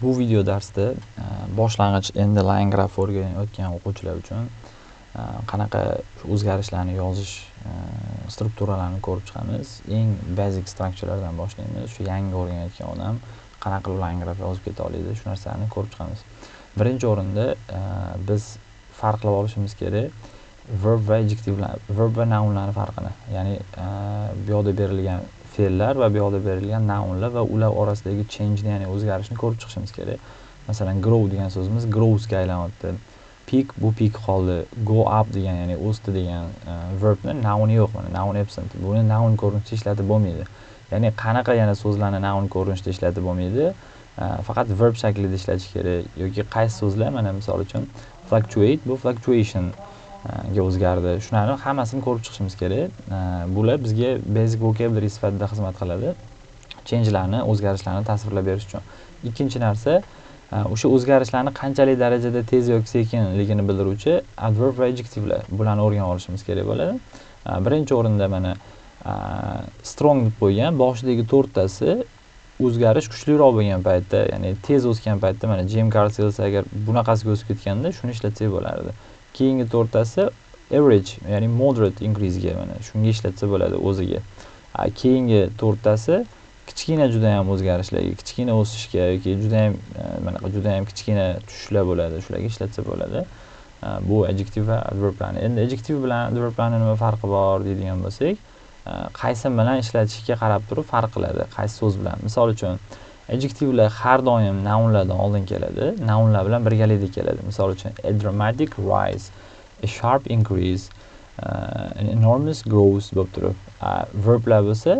Bu video darsda boshlang'ich endi line graph o'rganayotgan o'quvchilar uchun qanaqa o'zgarishlarni yozish strukturalarini ko'rib chiqamiz. Eng basic structurelardan boshlaymiz. Shu yangi o'rganayotgan odam qanaqa qilib line graph yozib keta oladi, shu narsalarni ko'rib chiqamiz. Birinchi o'rinda biz farq qilib olishimiz kerak verb va adjectivelar, verb va nounlarning farqini. Ya'ni bu yerda berilgan fe'llar va bu yerda berilgan nounlar va ular orasidagi change, ya'ni o'zgarishni ko'rib chiqishimiz kerak. Masalan, grow degan so'zimiz grows ga aylanyapti. Peak bu peak qoldi. Go up degan, ya'ni o'sdi degan verbni nouni yo'q, mana noun absent. Buni noun ko'rinishda ishlatib bo'lmaydi. Ya'ni qanaqa yana so'zlarni noun ko'rinishda ishlatib bo'lmaydi? Faqat verb shaklida ishlatish kerak yoki qaysi so'zlar, mana misol uchun fluctuate bu fluctuation ga o'zgardi. Shularni hammasini ko'rib chiqishimiz kerak. Bular bizga basic vocabulary sifatida xizmat qiladi. Change'larni, o'zgarishlarni tasvirlab berish uchun. Ikkinchi narsa, o'sha o'zgarishlarni qanchalik darajada tez yoki sekinligini bildiruvchi adverb va adjectivelar. Bularni o'rganib olishimiz kerak bo'ladi. Birinchi o'rinda mana strong deb qo'ygan, boshidagi 4 tasi o'zgarish kuchliroq bo'lgan paytda, ya'ni tez o'sgan paytda, mana Jim Carseels agar bunaqasiga o'sib ketganda shuni ishlatsak bo'lardi. Keyingi 4 tasi average, ya'ni moderate increase ga, mana shunga ishlatsa bo'ladi o'ziga. Keyingi 4 tasi kichkina juda ham o'zgarishlarga, kichkina o'sishga yoki juda ham kichkina tushishlar bo'ladi, shularga ishlatsa bo'ladi. Bu adjective va adverblarni. Endi adjective bilan adverblarning nima farqi bor deydigan bo'lsak, qaysi bilan ishlatishga qarab turib farq qiladi, qaysi so'z bilan. Misol uchun, adjectivelar har doim nounlardan oldin keladi, nounlar bilan birgalikda keladi. Misol uchun, a dramatic rise, a sharp increase, an enormous growth bo'lib turib. Verblar bo'lsa,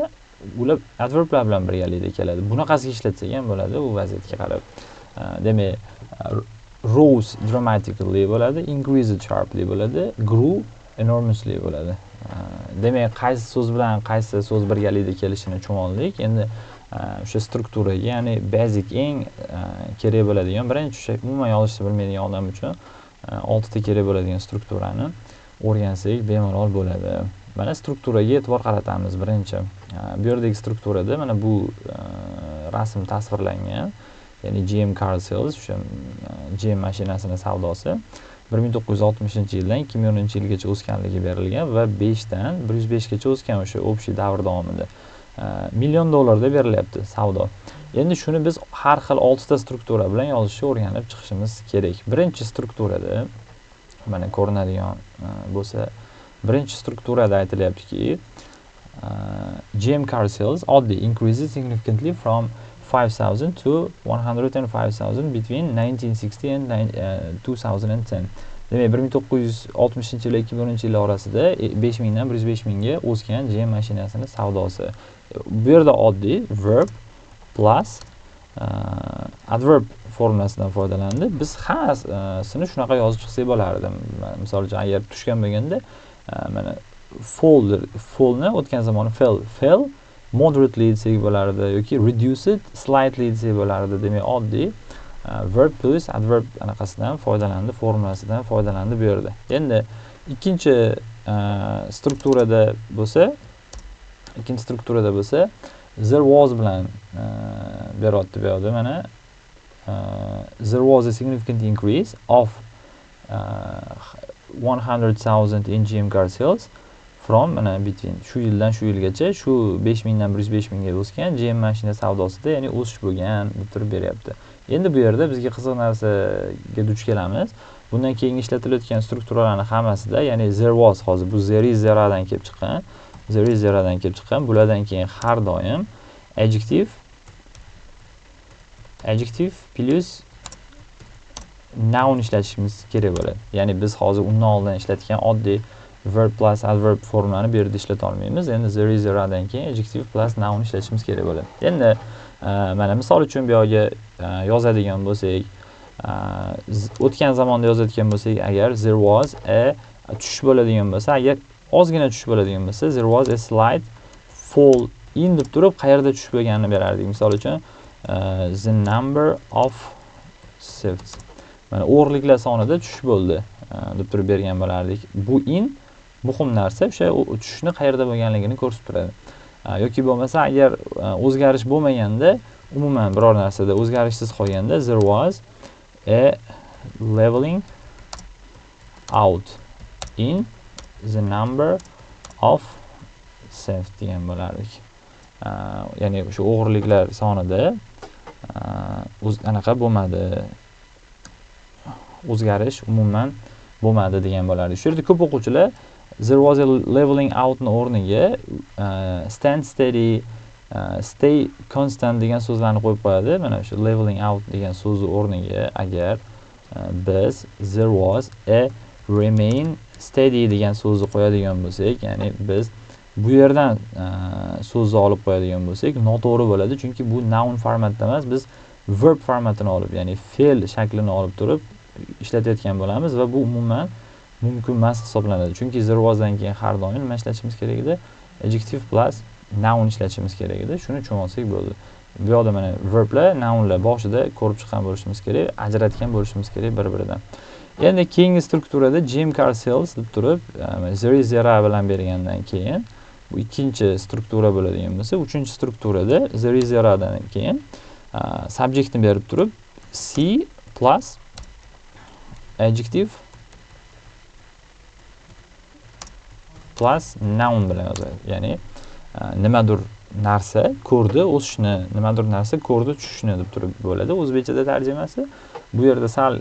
ular adverblar bilan birgalikda keladi. Bunaqasiga ishlatsak ham bo'ladi, u vaziyatga qarab. Demak, rose dramatically bo'ladi, increased sharply bo'ladi, grew enormously bo'ladi. Demak, qaysi so'z bilan qaysi so'z birgalikda kelishini tushundik. Endi o'sha strukturaga, ya'ni basic eng kerak bo'ladigan, birinchi o'sha umuman yozishni bilmaydigan odam uchun 6 ta kerak bo'ladigan strukturani o'rgansak bemalol bo'ladi. Mana strukturaga e'tibor qaratamiz. Birinchi, bu yerdagi strukturada mana bu rasm tasvirlangan. Ya'ni GM Carseels, o'sha GM mashinasining savdosi 1960-yildan 2010-yilgacha o'sganligi berilgan va 5 dan 105 gacha o'sgan o'sha общий davr davomida. $1 million berilyapti savdo. Endi shuni biz har xil 6 ta struktura bilan yozishni o'rganib chiqishimiz kerak. Birinchi strukturada mana ko'rinadigan bo'lsa, birinchi strukturada aytilyaptiki, GM Carseels oddiy increases significantly from 5,000 to 105,000 between 1960 and 2010. Demak, 1960 yil va 2010 yil orasida 5,000 dan 105,000 ga o'sgan GM mashinasining savdosi. Bu yerda oddiy verb plus adverb formulasidan foydalandi. Biz hammasini shunaqa yozib chiqsak bo'lardi. Misol uchun, agar tushgan bo'lganda, mana fallni o'tgan zamoni fell moderately desak bo'lardi yoki reduced slightly desak bo'lardi. Demak, oddiy verb plus adverb anaqasidan foydalandi, formulasidan foydalandi bu yerda. Endi ikkinchi strukturada bo'lsa, there was bilan beryapti bu yerda. Mana there was a significant increase of 100,000 in GM Carseels from mana between shu yildan shu yilgacha shu 5,000 dan 105,000 ga o'sgan GM mashina savdosida, ya'ni o'sish bo'lgan deb turib beryapti. Endi bu yerda bizga qiziq narsaga duch kelamiz. Bundan keyin ishlatilayotgan strukturalarning hammasida, ya'ni there was, hozir bu there is zeradan kelib chiqqan. Bulardan keyin har doim adjective plus noun ishlatishimiz kerak bo'ladi. Ya'ni biz hozir undan oldin ishlatgan oddiy verb plus adverb formulani bu yerda ishlata olmaymiz. Endi there is zeradan keyin adjective plus noun ishlatishimiz kerak bo'ladi. Endi mana misol uchun bu yerga yozadigan bo'lsak, o'tgan zamonda yozadigan bo'lsak, agar there was a tushish bo'ladigan bo'lsa, agar ozgina tushish bo'ladigan bo'lsa, there was a slight fall in deb turib qayerda tushish bo'lganini berardik. Misol uchun, the number of thefts, mana o'g'riliklar sonida tushish bo'ldi deb turib bergan bo'lardik. Bu in muhim narsa, o'sha tushishni qayerda bo'lganligini ko'rsatib turadi. Yoki bo'lmasa, agar o'zgarish bo'lmaganda umuman biror narsada o'zgarishsiz qolganda there was a leveling out in the number of theft degan bo'lardik. Ya'ni o'sha o'g'irliklar sonida anaqa bo'lmadi. O'zgarish umuman bo'lmadi degan bo'lardi. Shu yerda ko'p o'quvchilar there was a leveling out ni o'rniga stand steady, stay constant degan so'zlarni qo'yib qo'yadi. Mana shu leveling out degan so'zni o'rniga agar biz there was a remain steady degan so'zni qo'yadigan bo'lsak, ya'ni biz bu yerdan so'zni olib qo'yadigan bo'lsak, noto'g'ri bo'ladi, chunki bu noun formatda emas, biz verb formatini olib, ya'ni fe'l shaklini olib turib ishlatayotgan bo'lamiz va bu umuman mumkin emas hisoblanadi. Chunki there was dan keyin har doim nima ishlatishimiz kerak edi? Adjective plus noun ishlatishimiz kerak edi. Shuni tushunib olsak bo'ldi. Bu yoqda mana verblar, nounlar boshida ko'rib chiqqan bo'lishimiz kerak, ajratgan bo'lishimiz kerak bir-biridan. Endi keyingi strukturada Jim Car Sales deb turib, there is zero bilan bergandan keyin bu ikkinchi struktura bo'ladigan bo'lsa, uchinchi strukturada there is zero dan keyin subjectni berib turib C plus adjective plus noun bilan yozadi. Ya'ni nimadir narsa ko'rdi, o'sishni, nimadir narsa ko'rdi, tushishni deb turib bo'ladi. O'zbekchada tarjimasi bu yerda sal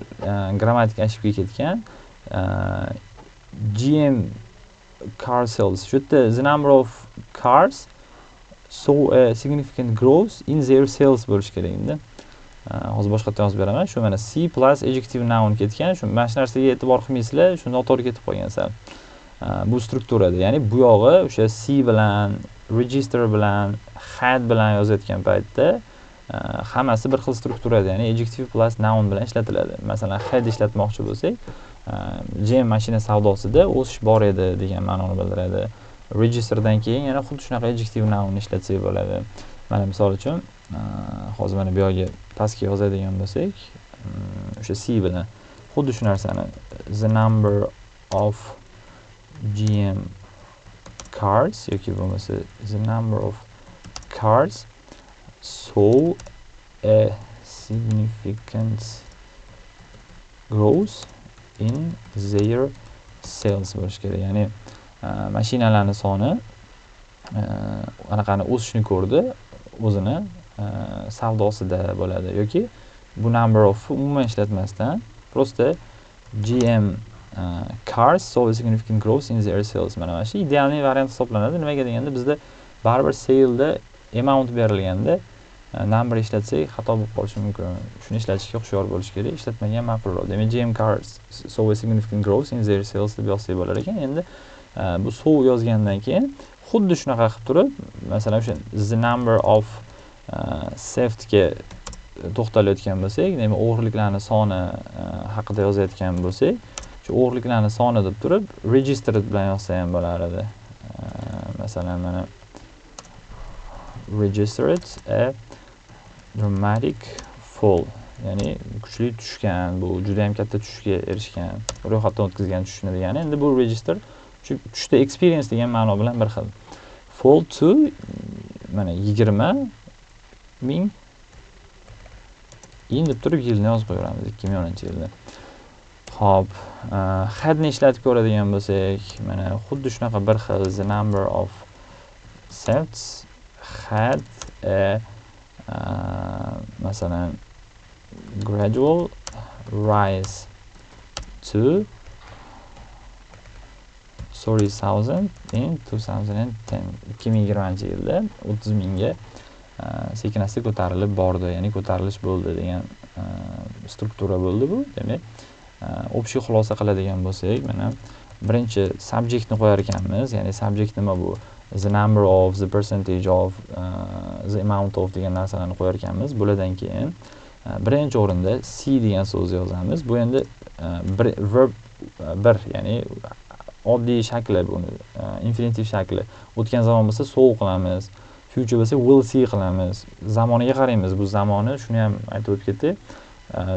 grammatik ashibga ketgan. GM car sales. Shu yerda the number of cars saw a significant growth in their sales bo'lish kerak endi. Hozir boshqacha yozib beraman. Shu mana C plus adjective noun ketgan. Shu mana shu narsaga e'tibor qilmaysizlar, shu noto'g'ri ketib qolgan sal. Bu strukturada, ya'ni bu yog'i o'sha C bilan, register bilan, had bilan yozayotgan paytda hammasi bir xil strukturada, ya'ni adjective plus noun bilan ishlatiladi. Masalan, had ishlatmoqchi bo'lsak, GM mashina savdosida o'sish bor edi degan ma'noni bildiradi. Registerdan keyin yana xuddi shunaqa adjective noun ishlatsak bo'ladi. Mana misol uchun, hozir mana bu yerga pastga yozadigan bo'lsak, o'sha C bilan xuddi shu narsani the number of GM cars yoki bo'lmasa the number of cars saw a significant growth in their sales bo'lish kerak. Ya'ni mashinalarning soni anaqani o'sishni ko'rdi, o'zini savdosida bo'ladi yoki bu number of umuman ishlatmasdan prosta GM cars saw a significant growth in their sales. Mana shu idealniy variant hisoblanadi. Nimaga deganda bizda baribir sale'da amount berilganda number ishlatsak xato bo'lib qolishi mumkin. Shuni ishlatishga hushyor bo'lish kerak. Ishlatmagan ma'qulroq. Demak, GM cars saw a significant growth in their sales deb yozsak bo'lar ekan. Endi bu saw yozgandan keyin xuddi shunaqa qilib turib, masalan, o'sha the number of theftga to'xtalayotgan bo'lsak, demak, o'g'irliklarning soni haqida yozayotgan bo'lsak, shu o'g'irliklarning soni deb turib registered bilan yozsa ham bo'lar edi. Masalan, mana registered a dramatic fall, ya'ni kuchli tushgan, bu juda ham katta tushga erishgan, ro'yxatdan o'tkazgan tushishni degani. Endi bu register shu tushda experience degan ma'no bilan bir xil. Fall to mana 20,000 deb turib yilni yozib qo'yamiz, 2010-yilda. Xo'p, hadni ishlatib ko'radigan bo'lsak, mana xuddi shunaqa bir xil the number of thefts had a masalan gradual rise to 30,000 in 2010. 2020-yilda 30,000 ga sekin-asta ko'tarilib bordi, ya'ni ko'tarilish bo'ldi degan struktura bo'ldi bu. Demak, общий xulosa qiladigan bo'lsak, mana birinchi subjectni qo'yar ekanmiz, ya'ni subject nima bu? The number of, the percentage of, the amount of degan narsalarni qo'yar ekanmiz. Bulardan keyin birinchi o'rinda C degan so'zni yozamiz. Bu endi verb bir, ya'ni oddiy shakli, buni infinitiv shakli. O'tgan zamon bo'lsa saw qilamiz, future bo'lsa will see qilamiz. Zamoniga qaraymiz. Bu zamoni shuni ham aytib o'tib ketdik.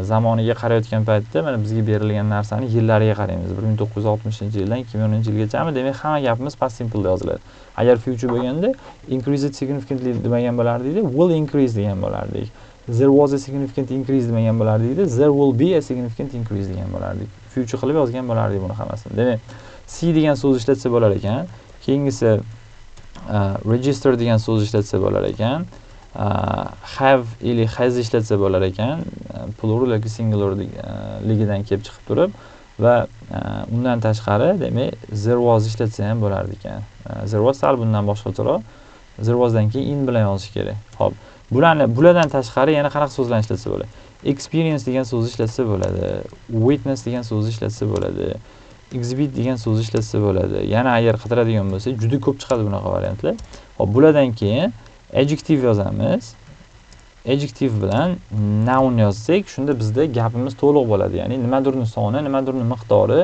zamoniga qarayotgan paytda mana bizga berilgan narsani yillariga qaraymiz. 1960-yildan 2010-yilgachami, demak hamma gapimiz past simpleda yoziladi. Agar future bo'lganda increase significantly demagan bo'lardik, will increase degan bo'lardik. There was a significant increase demagan bo'lardik, there will be a significant increase degan bo'lardik. Future qilib yozgan bo'lardik buni hammasini. Demak, see degan so'z ishlatsa bo'lar ekan, keyingisi register degan so'z ishlatsa bo'lar ekan, have ili has ishlatsa bo'lar ekan, plural yoki singular ligidan kelib chiqib turib va undan tashqari demak there was ishlatsa ham bo'lar ekan. There was sal bundan boshqacharoq. There wasdan keyin in bilan yozish kerak. Xo'p, bulardan tashqari yana qanaqa so'zlar ishlatsa bo'ladi? Experience degan so'z ishlatsa bo'ladi, witness degan so'z ishlatsa bo'ladi, exhibit degan so'z ishlatsa bo'ladi. Yana agar qidiradigan bo'lsak, juda ko'p chiqadi bunaqa variantlar. Xo'p, bulardan keyin adjective yozamiz. Adjective bilan noun yozsak, shunda bizda gapimiz to'liq bo'ladi. Ya'ni nimadirning soni, nimadirning miqdori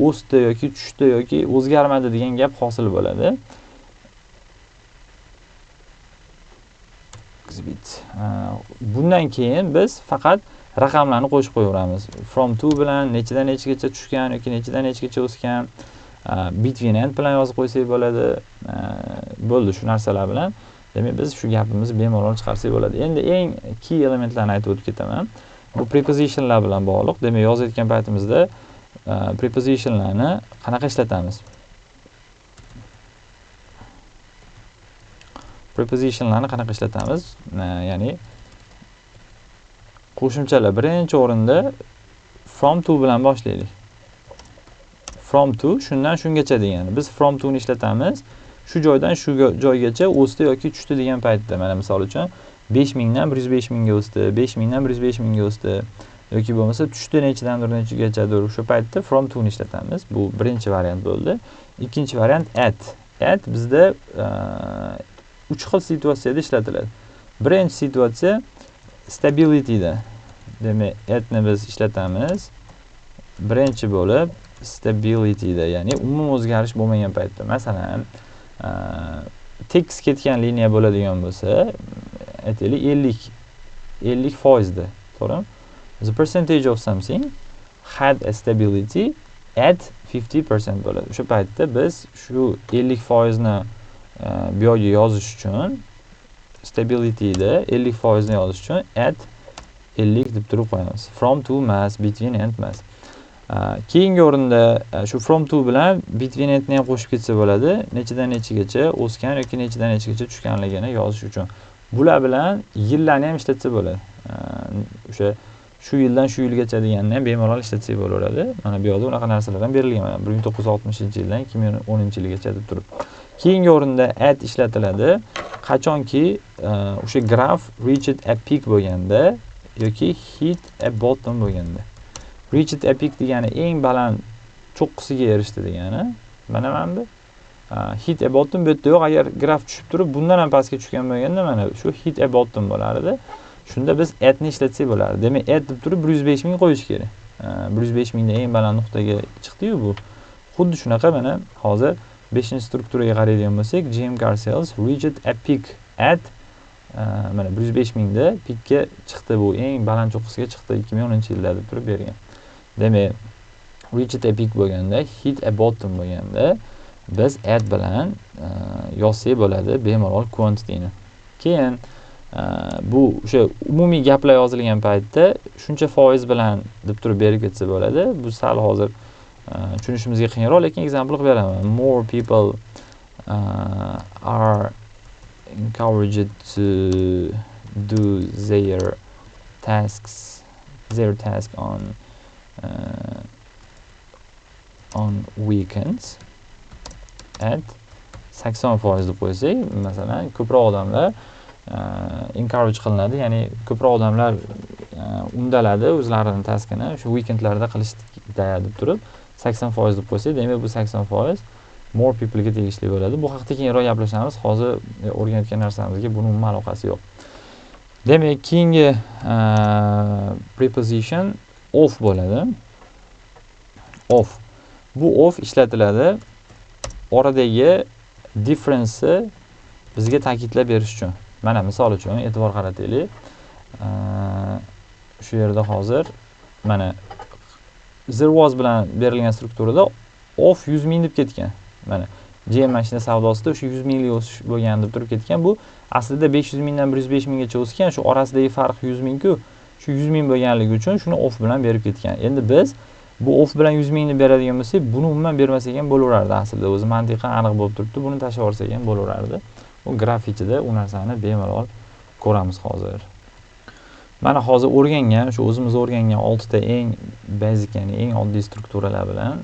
o'sdi yoki tushdi yoki o'zgarmadi degan gap hosil bo'ladi. Exhibit. Bundan keyin biz faqat raqamlarni qo'shib qo'yaveramiz. From to bilan nechidan nechigacha tushgan yoki nechidan nechigacha o'sgan, between and bilan yozib qo'ysak bo'ladi. Bo'ldi shu narsalar bilan. Demak, biz shu gapimizni bemalol chiqarsak bo'ladi. Endi eng key elementlarni aytib o'tib ketaman. Bu prepositionlar bilan bog'liq. Demak, yozayotgan paytimizda prepositionlarni qanaqa ishlatamiz? Prepositionlarni qanaqa ishlatamiz? Ya'ni qo'shimchalar birinchi o'rinda from to bilan boshlaylik. From to shundan shungacha degani. Biz from to ni ishlatamiz. Shu joydan shu joygacha o'sdi yoki tushdi degan paytda, mana misol uchun 5000 dan 105 mingga o'sdi, 5000 dan 105 mingga o'sdi yoki bo'lmasa tushdi nechidandir nechigachadir, o'sha paytda from to ni ishlatamiz. Bu birinchi variant bo'ldi. Ikkinchi variant at. At bizda 3 xil situatsiyada ishlatiladi. Birinchi situatsiya stability da. Demak, at ni biz ishlatamiz. Birinchi bo'lib stability da, ya'ni umumiy o'zgarish bo'lmagan paytda. Masalan, tekis ketgan liniya bo'ladigan bo'lsa, aytaylik 50% da, to'g'rimi? The percentage of something had a stability at 50% bo'ladi. O'sha paytda biz shu 50% ni bu yerga yozish uchun stability da 50% ni yozish uchun at 50 deb turib qo'yamiz. From to emas, between and emas. Keyingi o'rinda shu from to bilan between and ni ham qo'shib ketsa bo'ladi. Nechidan nechigacha o'sgan yoki nechidan nechigacha tushganligini yozish uchun. Bular bilan yillarni ham ishlatsa bo'ladi. O'sha shu yildan shu yilgacha deganni ham bemalol ishlatsak bo'laveradi. Mana bu yerda unaqa narsalar ham berilgan. 1960-yildan 2010-yilgacha deb turib. Keyingi o'rinda at ishlatiladi. Qachonki o'sha graf reached a peak bo'lganda yoki hit a bottom bo'lganda. Reached a peak degani eng baland cho'qqisiga erishdi degani. Mana bu. Hit a bottom bu yerda yo'q. Agar graf tushib turib bundan ham pastga tushgan bo'lganda mana shu hit a bottom bo'lardi. Shunda biz at ni ishlatsak bo'lardi. Demak, at deb turib 105 ming qo'yish kerak. 105 mingda eng baland nuqtaga chiqdi-yu bu. Xuddi shunaqa mana hozir 5-strukturaga qaraydigan bo'lsak, GM Car Sales reached a peak at mana 105 mingda pikka chiqdi, bu eng baland cho'qqisiga chiqdi 2010-yilda deb turib bergan. Demak, reached a peak bo'lganda, hit a bottom bo'lganda biz at bilan yozsak bo'ladi bemalol quantity-ni. Keyin bu o'sha umumiy gaplar yozilgan paytda shuncha foiz bilan deb turib berib ketsa bo'ladi. Bu sal hozir tushunishimizga qiyinroq, lekin example qilib beraman. More people are encouraged to do their task on weekends at 80% deb qo'ysak, masalan, ko'proq odamlar encourage qilinadi, ya'ni ko'proq odamlar undaladi o'zlarining taskini shu weekendlarda qilishda deb turib 80% deb qo'ysak, demak bu 80% more people ga tegishli bo'ladi. Bu haqida keyinroq gaplashamiz. Hozir o'rganayotgan narsamizga buning umuman aloqasi yo'q. Demak, keyingi preposition of bo'ladi. Of. Bu of ishlatiladi oradagi difference bizga ta'kidlab berish uchun. Mana misol uchun e'tibor qarataylik. shu yerda hozir mana there was bilan berilgan strukturada of 100 ming deb ketgan. Mana GM mashina savdosida o'sha 100 minglik o'sish bo'lgan deb turib ketgan. Bu aslida 500 mingdan 105 minggacha o'sgan. Shu orasidagi farq 100 ming-ku. Shu 100 ming bo'lganligi uchun shuni off bilan berib ketgan. Endi biz bu off bilan 100 mingni beradigan bo'lsak, buni umuman bermasak ham bo'laverardi aslida. O'zi mantiqan aniq bo'lib turibdi. Buni tashlab yuborsak ham bo'laverardi. Bu graf ichida u narsani bemalol ko'ramiz hozir. Mana hozir o'rgangan, shu o'zimiz o'rgangan 6 ta eng basic, ya'ni eng oddiy strukturalar bilan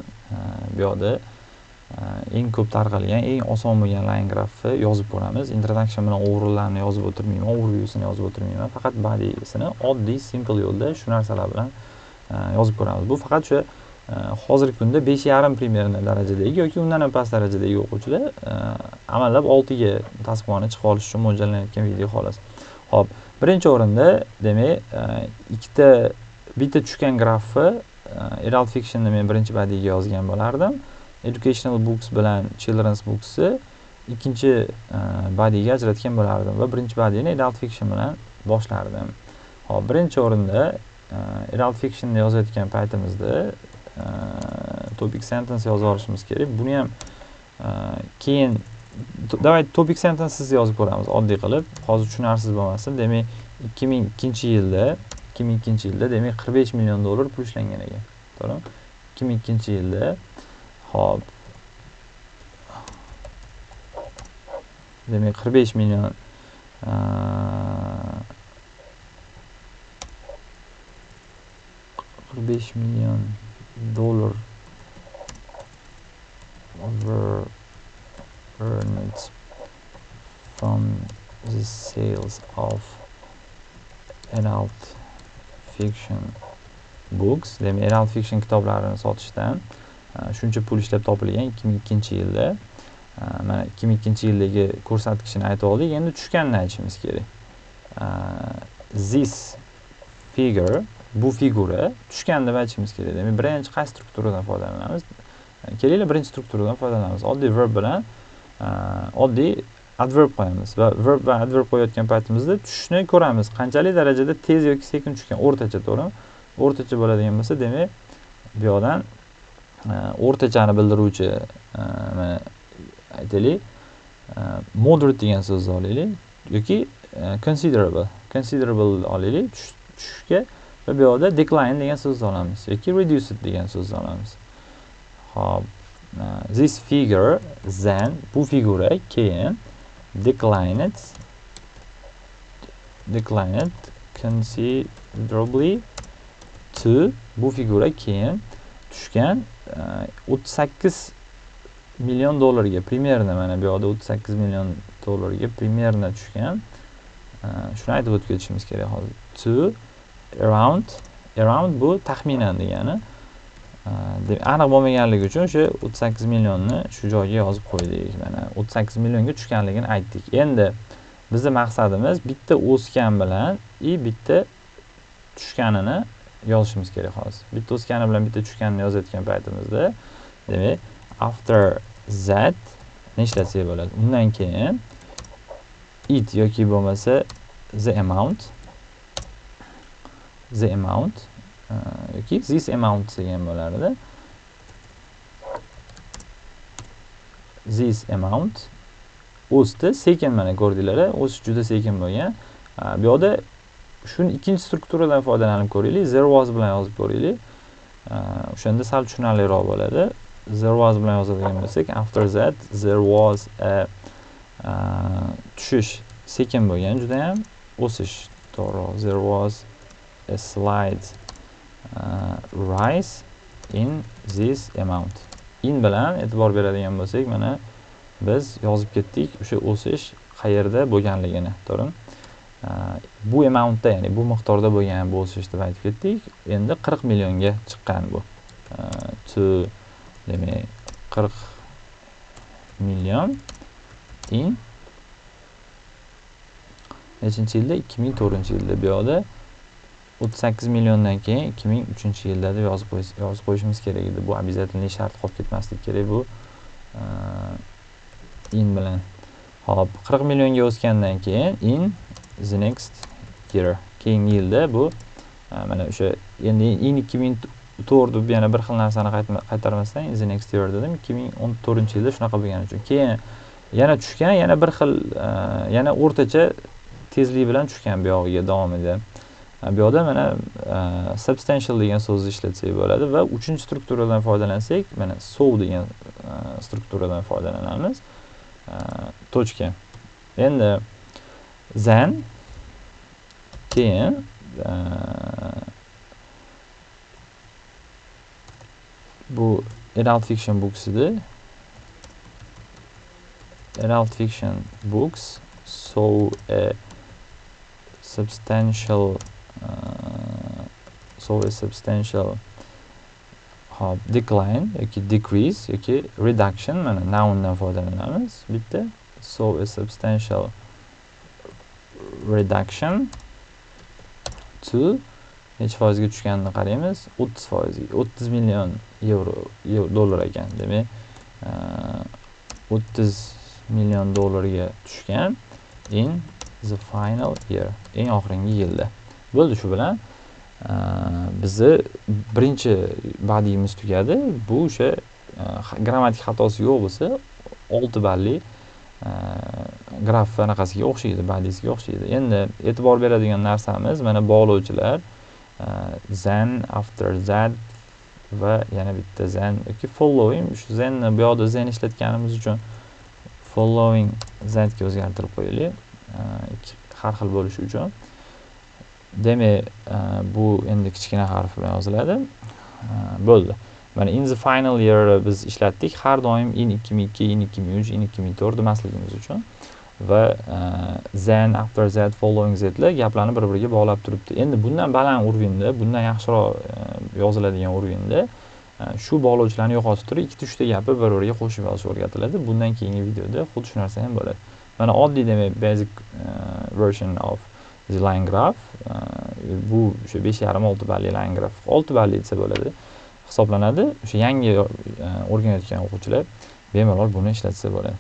bu yerda eng ko'p tarqalgan, eng oson bo'lgan line grafni yozib ko'ramiz. Introduction bilan overlarni yozib o'tirmayman, overview'sini yozib o'tirmayman. Faqat body'sini oddiy, simple yo'lda shu narsalar bilan yozib ko'ramiz. Bu faqat o'sha hozirgi kunda 5.5 примерно darajadagi yoki undan ham past darajadagi o'quvchilar amallab 6 ga tasdiqlovni chiqib olish uchun mo'ljallanayotgan video xolos. Xo'p, birinchi o'rinda demak bitta tushgan grafni adult fictionni men birinchi body'ga yozgan bo'lardim. Educational books bilan children's books'ni ikkinchi body'ga ajratgan bo'lardim va birinchi body'ni adult fiction bilan boshlardim. Xo'p, birinchi o'rinda adult fictionni yozayotgan paytimizda topic sentence yozib olishimiz kerak. Buni ham keyin davayt topic sentences yozib ko'ramiz oddiy qilib. Hozir tushunarsiz bo'lmasin. Demak 2002-yilda demak 45 million dollar pul ishlangan ekan. To'g'rimi? 2002-yilda hop. Demak 45 million dollar were earned from the sales of adult fiction books. Demak, adult fiction kitoblarini sotishdan shuncha pul ishlab topilgan 2002-yilda. Mana 2002-yildagi ko'rsatkichni aytib oldik. Endi tushganini aytishimiz kerak. This figure, bu figura tushgan deb aytishimiz kerak. Demak, birinchi qaysi strukturadan foydalanamiz? Kelinglar, birinchi strukturadan foydalanamiz. Oddiy verb bilan oddiy adverb qo'yamiz va verb va adverb qo'yayotgan paytimizda tushishni ko'ramiz. Qanchalik darajada tez yoki sekin tushgan, o'rtacha, to'g'rimi? O'rtacha bo'ladigan bo'lsa, demak, bu yoqdan o'rtachani bildiruvchi mana aytaylik, moderate degan so'zni olaylik yoki considerable olaylik tushishga va bu yoqda decline degan so'zni olamiz yoki reduced degan so'zni olamiz. Xo'p, this figure then, bu figura keyin declined considerably to, bu figura keyin tushgan 38 million dollarga примерно, mana bu yoqda 38 million dollarga примерно tushgan. Shuni aytib o'tib ketishimiz kerak hozir. To around bu taxminan degani. Aniq bo'lmaganligi uchun o'sha 38 millionni shu joyga yozib qo'ydik. Mana 38 millionga tushganligini aytdik. Endi bizning maqsadimiz bitta o'sgan bilan bitta tushganini yozishimiz kerak hozir. Bitta o'sgani bilan bitta tushganini yozayotgan paytimizda, demak, after that ne ishlasak bo'ladi? Undan keyin it yoki bo'lmasa the amount yoki this amount degan bo'lardi. This amount o'sdi, sekin, mana ko'rdinglar, o'sish juda sekin bo'lgan. Bu yoqda shuni ikkinchi strukturadan foydalanib ko'raylik. There was bilan yozib ko'raylik. O'shanda sal tushunarliroq bo'ladi. There was bilan yozadigan bo'lsak, after that there was a tushish sekin bo'lgan, juda ham o'sish, to'g'ri. There was a slight rise in this amount. In bilan e'tibor beradigan bo'lsak, mana biz yozib ketdik o'sha o'sish qayerda bo'lganligini, to'g'rimi? Bu amountda, ya'ni bu miqdorda bo'lgan bu o'sish deb aytib ketdik. Endi 40 millionga chiqqan bu. Demak, 40 million in nechinchi yilda? 2004-yilda. Bu yoqda 38 milliondan keyin 2003-yilda deb yozib qo'yishimiz kerak edi. Bu обязательный shart qolib ketmaslik kerak bu in bilan. Hop, 40 millionga o'sgandan keyin in the next year, keyingi yilda bu mana o'sha endi in 2004 deb yana bir xil narsani qaytarmasdan in the next year dedim. 2014-yilda shunaqa bo'lgani uchun. Keyin yana tushgan, yana bir xil yana o'rtacha tezlik bilan tushgan bu yog'iga davomida. Bu yoqda mana substantial degan so'zni ishlatsak bo'ladi va 3-strukturadan foydalansak, mana so degan strukturadan foydalanamiz. Tochka. Endi then keyin bu adult fiction books edi. Adult fiction books so a substantial decline yoki decrease yoki reduction, mana noundan foydalanamiz bitta. So a substantial reduction to necha foizga tushganini qaraymiz. 30%, 30 million dollar ekan. Demak, 30 million dollarga tushgan in the final year, eng oxirgi yilda. Bo'ldi, shu bilan bizni birinchi badiyimiz tugadi. Bu o'sha grammatik xatosi yo'q bo'lsa 6 balli graf anaqasiga o'xshaydi, badiysiga o'xshaydi. Endi e'tibor beradigan narsamiz mana bog'lovchilar then, after that va yana bitta then yoki following. Shu thenni bu yoqda then ishlatganimiz uchun following that ga o'zgartirib qo'yaylik. Har xil bo'lishi uchun. Demak, bu endi kichkina harf bilan yoziladi. Bo'ldi. Mana in the final year biz ishlatdik. Har doim in 2002, in 2003, in 2004 demasligimiz uchun. Va then, after that, following thatlar gaplarni bir-biriga bog'lab turibdi. Endi bundan baland urinda, bundan yaxshiroq yoziladigan urinda shu bog'lovchilarni yo'qotib turib, ikkita uchta gapni bir-biriga qo'shib yozish o'rgatiladi. Bundan keyingi videoda xuddi shu narsa ham bo'ladi. Mana oddiy demak basic version of the line graph. Bu o'sha 5,5-6 balli line graph, 6 balli desa bo'ladi, hisoblanadi. O'sha yangi o'rganayotgan o'quvchilar bemalol buni ishlatsa bo'ladi.